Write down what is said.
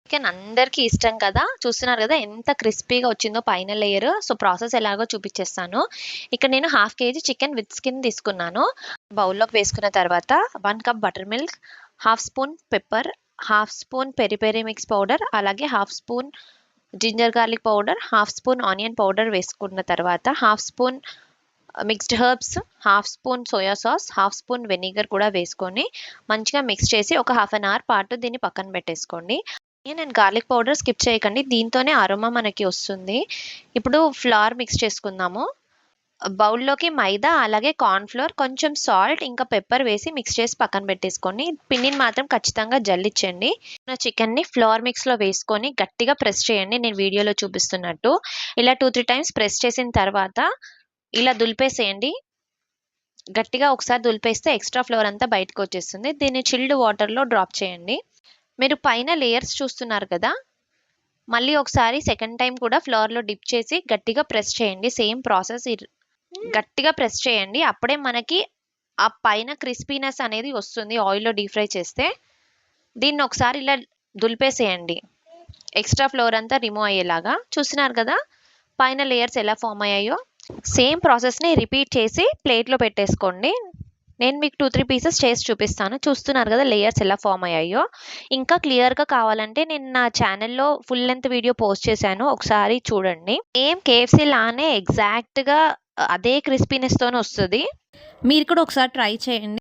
Chicken అందరికీ ఇష్టం కదా! చూస్తున్నారు కదా ఎంత క్రిస్పీగా వచ్చిందో పైన లేయర్. సో, ప్రాసెస్ ఎలాగో చూపిచ్చేస్తాను. ఇక్కడ నేను half KG chicken with skin తీసుకున్నాను. బౌల్‌లోకి వేసుకున్న తర్వాత 1 cup buttermilk, half spoon pepper, half spoon peri peri mix powder, అలాగే half spoon ginger garlic powder, half spoon onion powder వేసుకున్న తర్వాత, half spoon mixed herbs, half spoon soya sauce, half spoon vinegar కూడా వేసుకొని మంచిగా mix చేసి ఒక half an hour పాటు దీన్ని పక్కన పెట్టేసుకోండి. Onion and garlic powder skip చేయకండి. దీంతోనే అరోమా మనకి వస్తుంది. ఇప్పుడు ఫ్లవర్ మిక్స్ చేసుకుందాము. బౌల్‌లోకి మైదా, అలాగే కార్న్ ఫ్లోర్, కొంచెం సాల్ట్, ఇంకా పెప్పర్ వేసి మిక్స్ చేసి పక్కన పెట్టేసుకోండి. పిండిని మాత్రం ఖచ్చితంగా జల్లించండి. చికెన్‌ని ఫ్లవర్ మిక్స్‌లో వేసుకొని గట్టిగా ప్రెస్ చేయండి. నేను వీడియోలో చూపిస్తున్నట్టు. ఇలా 2, 3 టైమ్స్ ప్రెస్ చేసిన తర్వాత ఇలా దులిపేసేయండి. గట్టిగా ఒకసారి దులిపేస్తే ఎక్స్‌ట్రా ఫ్లోర్ అంతా బయటకొచ్చేస్తుంది. దీన్ని చిల్డ్ వాటర్‌లో డ్రాప్ చేయండి. మీరు పైన లేయర్స్ చూస్తున్నారు కదా! మళ్ళీ ఒకసారి సెకండ్ టైమ్ కూడా ఫ్లవర్‌లో డిప్ చేసి గట్టిగా ప్రెస్ చేయండి. సేమ్ ప్రాసెస్ గట్టిగా ప్రెస్ చేయండి. అప్పుడే మనకి ఆ పైన క్రిస్పీనెస్ అనేది వస్తుంది ఆయిల్‌లో డీప్ ఫ్రై చేస్తే. దీన్ని ఒకసారి ఇలా దులిపేసేయండి. ఎక్స్‌ట్రా ఫ్లోర్ అంతా రిమూవ్ అయ్యేలాగా. చూస్తున్నారు కదా! పైన లేయర్స్ ఎలా ఫార్మ్ అయ్యాయో. సేమ్ ప్రాసెస్‌ని రిపీట్ చేసి ప్లేట్‌లో పెట్టేసుకోండి. నేను మీకు 2, 3 పీసెస్ చేసి చూపిస్తాను. చూస్తున్నారు కదా లేయర్స్ ఎలా ఫార్మ్ అయ్యాయో. ఇంకా క్లియర్‌గా కావాలంటే నేను నా ఛానెల్‌లో ఫుల్ లెంగ్త్ వీడియో పోస్ట్ చేశాను. ఒకసారి చూడండి. సేమ్ కేఎఫ్‌సీ లానే ఎగ్జాక్ట్‌గా అదే క్రిస్పీనెస్‌తోనే వస్తది. మీరు కూడా ఒకసారి ట్రై చేయండి.